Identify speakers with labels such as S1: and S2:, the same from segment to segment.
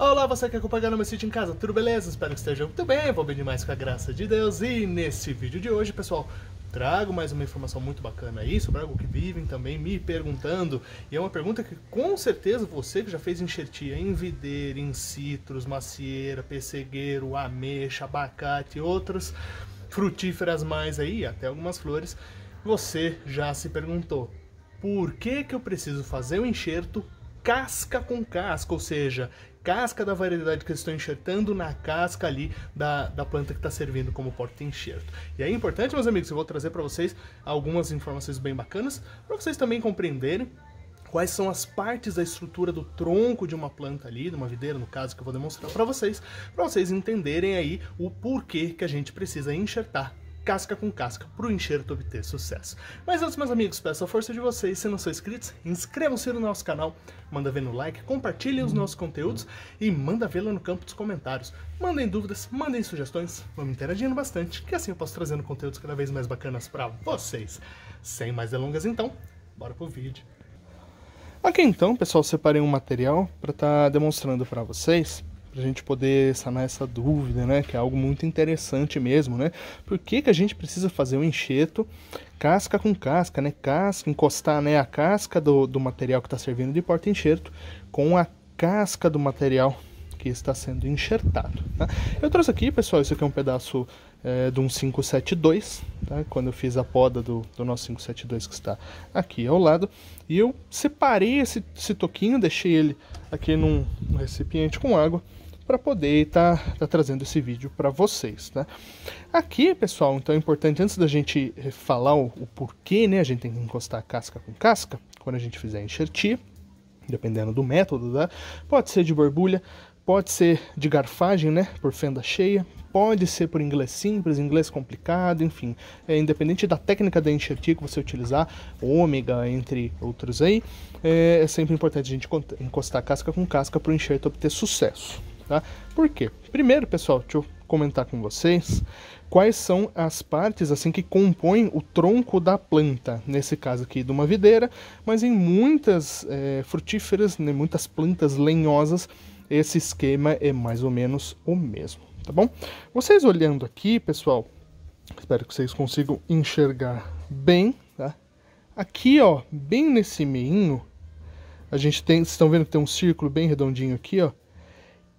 S1: Olá, você que acompanha meu sítio em casa, tudo beleza? Espero que esteja muito bem, vou bem demais com a graça de Deus. E nesse vídeo de hoje, pessoal, trago mais uma informação muito bacana aí sobre algo que vivem também me perguntando. E é uma pergunta que com certeza você que já fez enxertia em videira, em citros, macieira, pessegueiro, ameixa, abacate e outras frutíferas mais aí, até algumas flores, você já se perguntou: por que eu preciso fazer o enxerto casca com casca, ou seja, casca da variedade que eu estou enxertando na casca ali da planta que está servindo como porta-enxerto. E é importante, meus amigos, eu vou trazer para vocês algumas informações bem bacanas, para vocês também compreenderem quais são as partes da estrutura do tronco de uma planta ali, de uma videira, no caso, que eu vou demonstrar para vocês entenderem aí o porquê que a gente precisa enxertar casca com casca para o enxerto obter sucesso. Mas antes, meus amigos, peço a força de vocês. Se não são inscritos, inscrevam-se no nosso canal, manda ver no like, compartilhem os nossos conteúdos e manda ver lá no campo dos comentários. Mandem dúvidas, mandem sugestões, vamos interagindo bastante, que assim eu posso trazendo conteúdos cada vez mais bacanas para vocês. Sem mais delongas então, bora pro vídeo. Aqui então, pessoal, separei um material para estar demonstrando para vocês, pra gente poder sanar essa dúvida, né, que é algo muito interessante mesmo, né, por que a gente precisa fazer um enxerto casca com casca, né, encostar, né, a casca do material que está servindo de porta-enxerto com a casca do material que está sendo enxertado, tá? Eu trouxe aqui, pessoal, isso aqui é um pedaço de um 572, tá? Quando eu fiz a poda do nosso 572 que está aqui ao lado, e eu separei esse toquinho, deixei ele aqui num recipiente com água, para poder tá trazendo esse vídeo para vocês, tá? Aqui, pessoal, então é importante, antes da gente falar o porquê, né, a gente tem que encostar casca com casca, quando a gente fizer enxertia, dependendo do método, tá? Pode ser de borbulha, pode ser de garfagem, né, por fenda cheia, pode ser por inglês simples, inglês complicado, enfim, independente da técnica da enxertia que você utilizar, ômega, entre outros aí, é sempre importante a gente encostar casca com casca para o enxerto obter sucesso, tá? Por quê? Primeiro, pessoal, deixa eu comentar com vocês quais são as partes assim que compõem o tronco da planta, nesse caso aqui de uma videira, mas em muitas frutíferas, né, muitas plantas lenhosas, esse esquema é mais ou menos o mesmo, tá bom? Vocês olhando aqui, pessoal, espero que vocês consigam enxergar bem, tá? Aqui, ó, bem nesse meinho, a gente tem, vocês estão vendo que tem um círculo bem redondinho aqui, ó.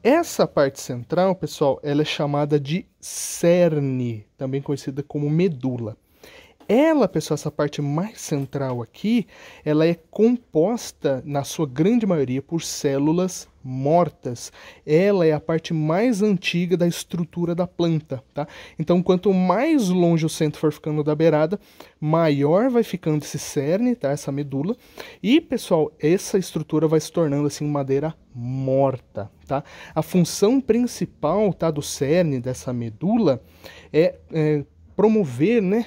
S1: Essa parte central, pessoal, ela é chamada de cerne, também conhecida como medula. Ela, pessoal, essa parte mais central aqui, ela é composta, na sua grande maioria, por células mortas. Ela é a parte mais antiga da estrutura da planta, tá? Então, quanto mais longe o centro for ficando da beirada, maior vai ficando esse cerne, tá? Essa medula. E, pessoal, essa estrutura vai se tornando, assim, madeira morta, tá? A função principal, tá, do cerne, dessa medula, é promover, né,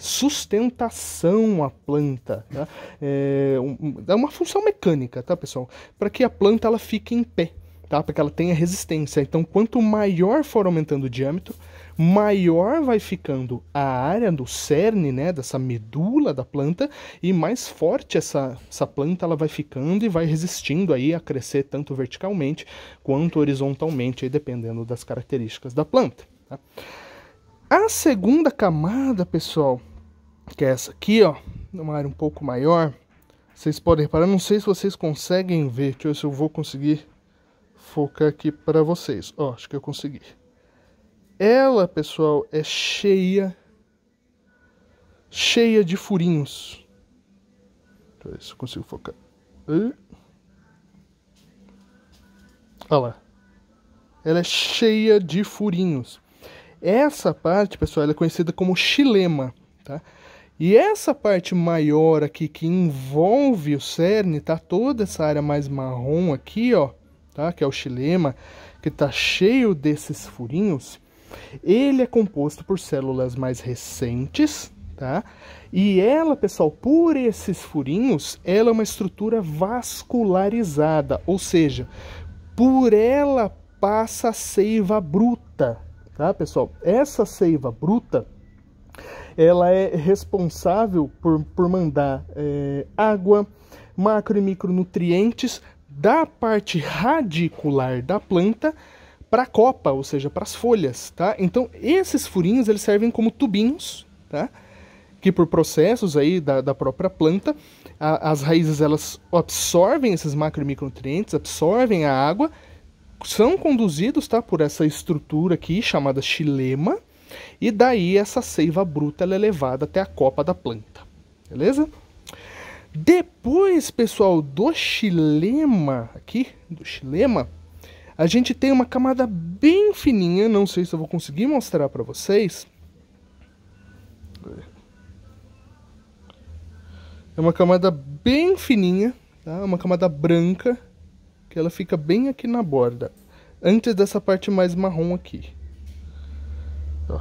S1: sustentação à planta, tá? É uma função mecânica, tá, pessoal? Para que a planta ela fique em pé, tá? Para que ela tenha resistência. Então, quanto maior for aumentando o diâmetro, maior vai ficando a área do cerne, né, dessa medula da planta, e mais forte essa planta ela vai ficando e vai resistindo aí a crescer tanto verticalmente quanto horizontalmente, aí, dependendo das características da planta, tá? A segunda camada, pessoal, que é essa aqui, ó, numa área um pouco maior, vocês podem reparar, não sei se vocês conseguem ver, deixa eu ver se eu vou conseguir focar aqui para vocês. Ó, acho que eu consegui. Ela, pessoal, é cheia de furinhos. Deixa eu ver se eu consigo focar. Olha lá. Ela é cheia de furinhos. Essa parte, pessoal, ela é conhecida como xilema, tá? E essa parte maior aqui que envolve o cerne, tá? Toda essa área mais marrom aqui, ó, tá? Que é o xilema, que tá cheio desses furinhos. Ele é composto por células mais recentes, tá? E ela, pessoal, por esses furinhos, ela é uma estrutura vascularizada, ou seja, por ela passa a seiva bruta. Tá, pessoal? Essa seiva bruta, ela é responsável por mandar água, macro e micronutrientes da parte radicular da planta para a copa, ou seja, para as folhas, tá? Então, esses furinhos, eles servem como tubinhos, tá? Que por processos aí da própria planta, as raízes, elas absorvem esses macro e micronutrientes, absorvem a água, são conduzidos, tá, por essa estrutura aqui, chamada xilema, e daí essa seiva bruta ela é levada até a copa da planta, beleza? Depois, pessoal, do xilema, aqui, do xilema, a gente tem uma camada bem fininha, não sei se eu vou conseguir mostrar para vocês. É uma camada bem fininha, tá? Uma camada branca, que ela fica bem aqui na borda, antes dessa parte mais marrom aqui. Ó.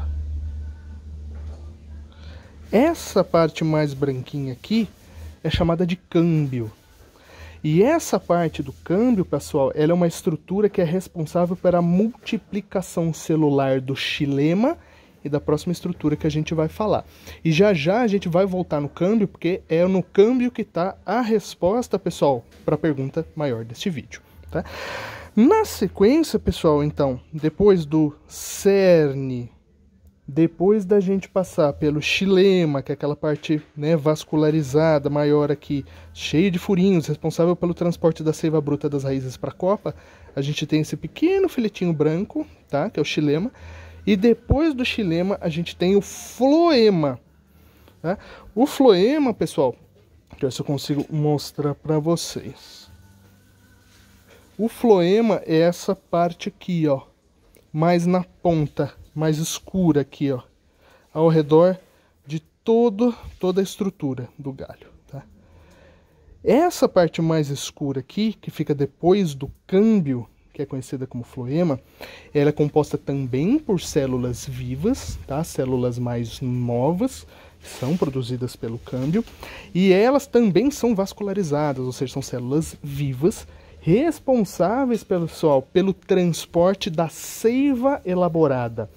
S1: Essa parte mais branquinha aqui é chamada de câmbio. E essa parte do câmbio, pessoal, ela é uma estrutura que é responsável pela multiplicação celular do xilema e da próxima estrutura que a gente vai falar. E já já a gente vai voltar no câmbio, porque é no câmbio que está a resposta, pessoal, para a pergunta maior deste vídeo, tá? Na sequência, pessoal, então, depois do cerne, depois da gente passar pelo xilema, que é aquela parte, né, vascularizada, maior aqui, cheia de furinhos, responsável pelo transporte da seiva bruta das raízes para a copa, a gente tem esse pequeno filetinho branco, tá, que é o xilema, e depois do xilema a gente tem o floema, tá? O floema, pessoal, deixa eu ver se eu consigo mostrar para vocês. O floema é essa parte aqui, ó, mais na ponta, mais escura aqui, ó, ao redor de toda a estrutura do galho, tá? Essa parte mais escura aqui, que fica depois do câmbio, que é conhecida como floema, ela é composta também por células vivas, tá? Células mais novas, que são produzidas pelo câmbio, e elas também são vascularizadas, ou seja, são células vivas, responsáveis, pessoal, pelo transporte da seiva elaborada,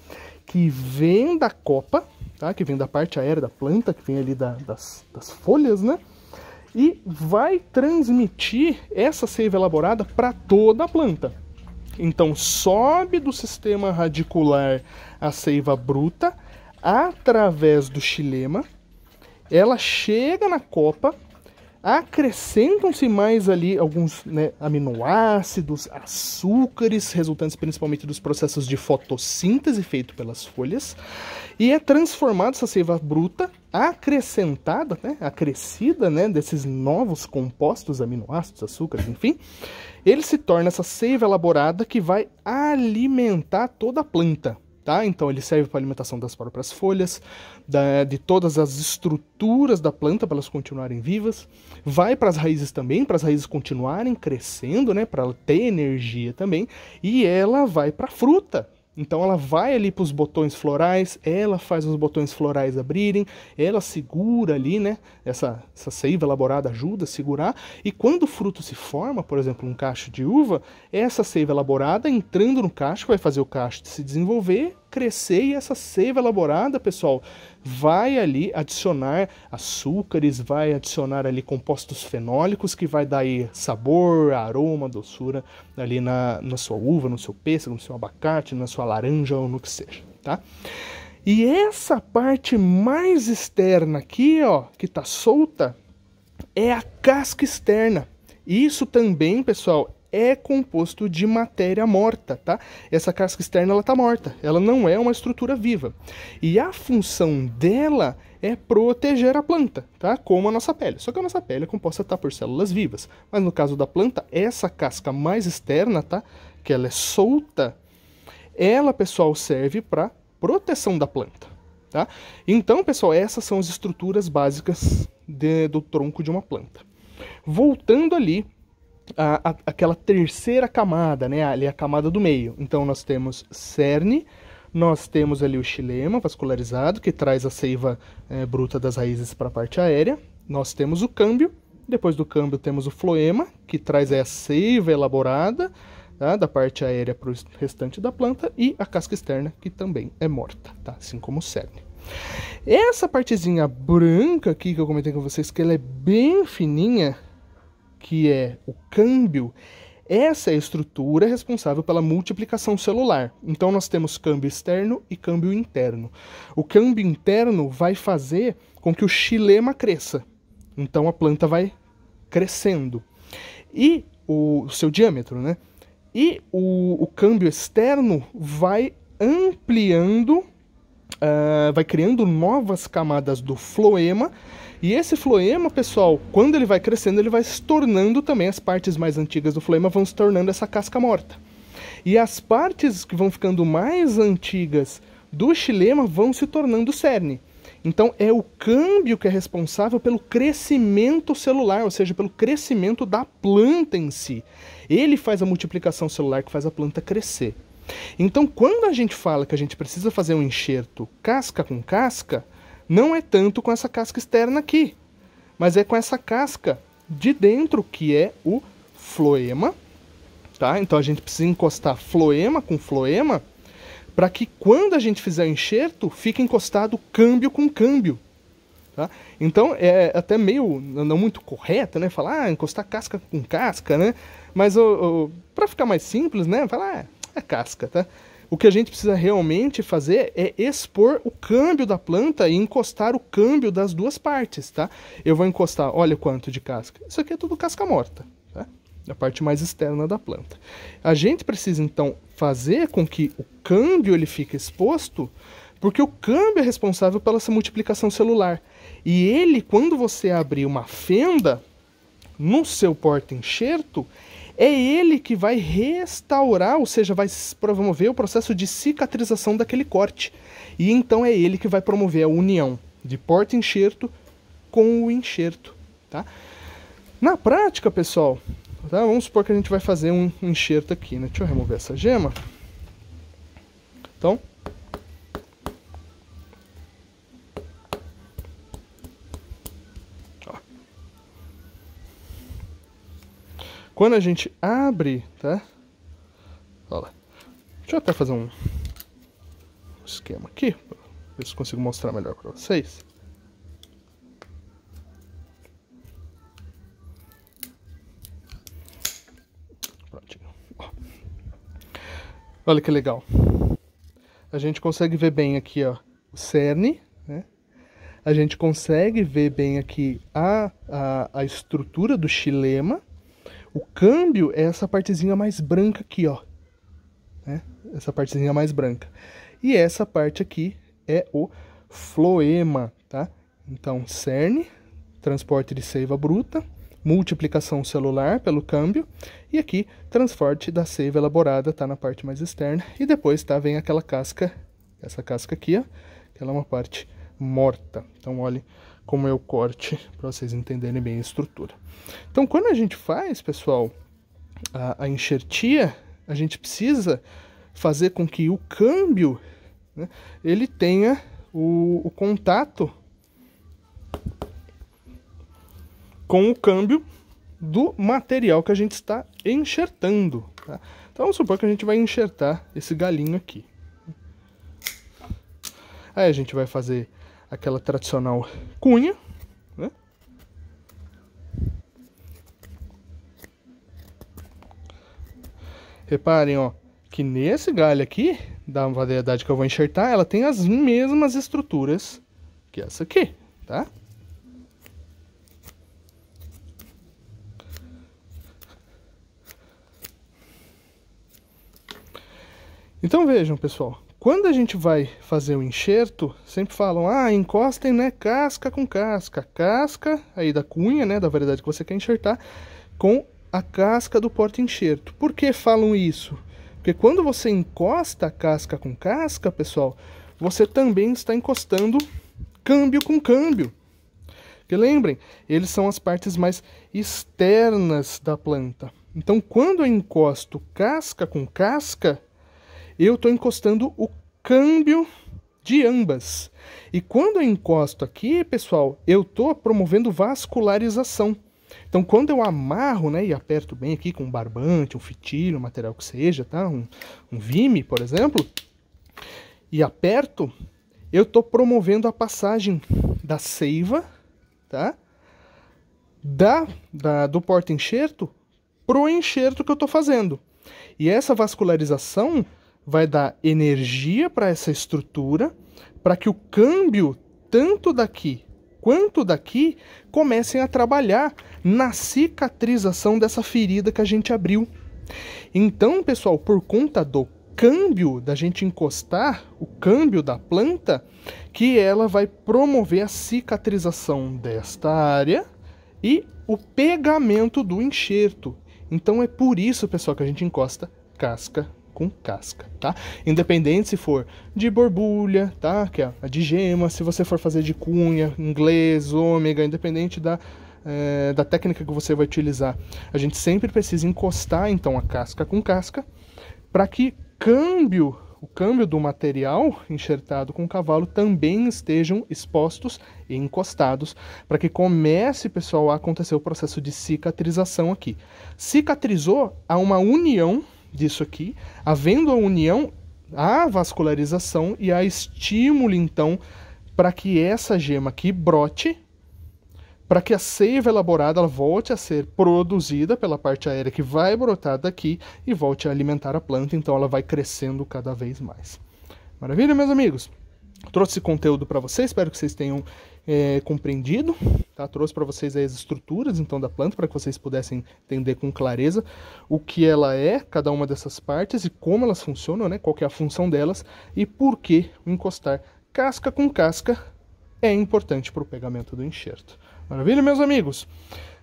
S1: que vem da copa, tá? Que vem da parte aérea da planta, que vem ali das folhas, né? E vai transmitir essa seiva elaborada para toda a planta. Então, sobe do sistema radicular a seiva bruta, através do xilema, ela chega na copa, acrescentam-se mais ali alguns, né, aminoácidos, açúcares, resultantes principalmente dos processos de fotossíntese feito pelas folhas, e é transformada essa seiva bruta, acrescentada, né, acrescida, né, desses novos compostos, aminoácidos, açúcares, enfim, ele se torna essa seiva elaborada que vai alimentar toda a planta. Tá? Então ele serve para alimentação das próprias folhas, de todas as estruturas da planta para elas continuarem vivas, vai para as raízes também, para as raízes continuarem crescendo, né, para ela ter energia também, e ela vai para a fruta. Então ela vai ali para os botões florais, ela faz os botões florais abrirem, ela segura ali, né, essa seiva elaborada ajuda a segurar, e quando o fruto se forma, por exemplo, um cacho de uva, essa seiva elaborada entrando no cacho vai fazer o cacho se desenvolver, crescer, e essa seiva elaborada, pessoal, vai ali adicionar açúcares, vai adicionar ali compostos fenólicos que vai dar aí sabor, aroma, doçura ali na sua uva, no seu pêssego, no seu abacate, na sua laranja ou no que seja, tá? E essa parte mais externa aqui, ó, que tá solta, é a casca externa. Isso também, pessoal, é composto de matéria morta, tá? Essa casca externa, ela tá morta, ela não é uma estrutura viva. E a função dela é proteger a planta, tá? Como a nossa pele. Só que a nossa pele é composta, tá, por células vivas. Mas no caso da planta, essa casca mais externa, tá? Que ela é solta, ela, pessoal, serve para proteção da planta, tá? Então, pessoal, essas são as estruturas básicas do tronco de uma planta. Voltando ali, aquela terceira camada, né, ali a camada do meio. Então nós temos cerne, nós temos ali o xilema vascularizado, que traz a seiva bruta das raízes para a parte aérea. Nós temos o câmbio, depois do câmbio temos o floema, que traz a seiva elaborada, tá, da parte aérea para o restante da planta, e a casca externa, que também é morta, tá, assim como o cerne. Essa partezinha branca aqui que eu comentei com vocês, que ela é bem fininha, que é o câmbio, essa é a estrutura responsável pela multiplicação celular. Então nós temos câmbio externo e câmbio interno. O câmbio interno vai fazer com que o xilema cresça. Então a planta vai crescendo. E o seu diâmetro, né? E o câmbio externo vai ampliando, vai criando novas camadas do floema. E esse floema, pessoal, quando ele vai crescendo, ele vai se tornando também, as partes mais antigas do floema vão se tornando essa casca morta. E as partes que vão ficando mais antigas do xilema vão se tornando cerne. Então é o câmbio que é responsável pelo crescimento celular, ou seja, pelo crescimento da planta em si. Ele faz a multiplicação celular que faz a planta crescer. Então quando a gente fala que a gente precisa fazer um enxerto casca com casca, não é tanto com essa casca externa aqui, mas é com essa casca de dentro, que é o floema, tá? Então a gente precisa encostar floema com floema, para que quando a gente fizer o enxerto, fique encostado câmbio com câmbio, tá? Então é até meio não muito correto, né? Falar, encostar casca com casca, né? Mas para ficar mais simples, né? Falar, é casca, tá? O que a gente precisa realmente fazer é expor o câmbio da planta e encostar o câmbio das duas partes, tá? Eu vou encostar, olha quanto de casca. Isso aqui é tudo casca morta, tá? A parte mais externa da planta. A gente precisa, então, fazer com que o câmbio ele fique exposto, porque o câmbio é responsável pela essa multiplicação celular. E ele, quando você abrir uma fenda no seu porta-enxerto, é ele que vai restaurar, ou seja, vai promover o processo de cicatrização daquele corte. E então é ele que vai promover a união de porta-enxerto com o enxerto, tá? Na prática, pessoal, tá? Vamos supor que a gente vai fazer um enxerto aqui, né? Deixa eu remover essa gema. Então, quando a gente abre, tá? Olha lá. Deixa eu até fazer um esquema aqui, pra ver se consigo mostrar melhor para vocês. Prontinho. Ó. Olha que legal. A gente consegue ver bem aqui, ó, o cerne, né? A gente consegue ver bem aqui a estrutura do xilema. O câmbio é essa partezinha mais branca aqui, ó. Né? Essa partezinha mais branca. E essa parte aqui é o floema, tá? Então, cerne, transporte de seiva bruta, multiplicação celular pelo câmbio, e aqui, transporte da seiva elaborada, tá na parte mais externa. E depois, tá, vem aquela casca, essa casca aqui, ó, que ela é uma parte morta. Então, olhe como é o corte, para vocês entenderem bem a estrutura. Então, quando a gente faz, pessoal, a enxertia, a gente precisa fazer com que o câmbio, né, ele tenha o contato com o câmbio do material que a gente está enxertando, tá? Então, vamos supor que a gente vai enxertar esse galinho aqui. Aí a gente vai fazer aquela tradicional cunha, né? Reparem, ó, que nesse galho aqui, da variedade que eu vou enxertar, ela tem as mesmas estruturas que essa aqui, tá? Então vejam, pessoal, quando a gente vai fazer o enxerto, sempre falam, encostem, né, casca com casca. Casca aí da cunha, né, da variedade que você quer enxertar, com a casca do porta-enxerto. Por que falam isso? Porque quando você encosta a casca com casca, pessoal, você também está encostando câmbio com câmbio. Porque lembrem, eles são as partes mais externas da planta. Então, quando eu encosto casca com casca, eu estou encostando o câmbio de ambas. E quando eu encosto aqui, pessoal, eu estou promovendo vascularização. Então, quando eu amarro, né, e aperto bem aqui com um barbante, um fitilho, um material que seja, tá? Um vime, por exemplo, e aperto, eu estou promovendo a passagem da seiva, tá? do porta-enxerto pro enxerto que eu estou fazendo. E essa vascularização vai dar energia para essa estrutura, para que o câmbio, tanto daqui quanto daqui, comecem a trabalhar na cicatrização dessa ferida que a gente abriu. Então, pessoal, por conta do câmbio da gente encostar, o câmbio da planta, que ela vai promover a cicatrização desta área e o pegamento do enxerto. Então é por isso, pessoal, que a gente encosta casca com casca, tá? Independente se for de borbulha, tá? Que é a de gema, se você for fazer de cunha, inglês, ômega, independente da técnica que você vai utilizar. A gente sempre precisa encostar, então, a casca com casca, para que o câmbio do material enxertado com o cavalo também estejam expostos e encostados, para que comece, pessoal, a acontecer o processo de cicatrização aqui. Cicatrizou, há uma união disso aqui, havendo a união, há vascularização e há estímulo, então, para que essa gema aqui brote, para que a seiva elaborada ela volte a ser produzida pela parte aérea que vai brotar daqui e volte a alimentar a planta, então ela vai crescendo cada vez mais. Maravilha, meus amigos? Trouxe esse conteúdo para vocês, espero que vocês tenham compreendido, tá? Trouxe para vocês aí as estruturas então da planta, para que vocês pudessem entender com clareza o que ela é, cada uma dessas partes e como elas funcionam, né? Qual que é a função delas e por que o encostar casca com casca é importante para o pegamento do enxerto. Maravilha, meus amigos?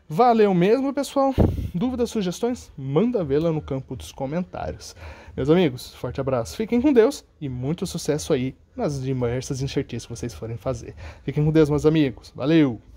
S1: Valeu mesmo, pessoal. Dúvidas, sugestões? Manda vê-la no campo dos comentários. Meus amigos, forte abraço, fiquem com Deus e muito sucesso aí nas diversas enxertices que vocês forem fazer. Fiquem com Deus, meus amigos. Valeu!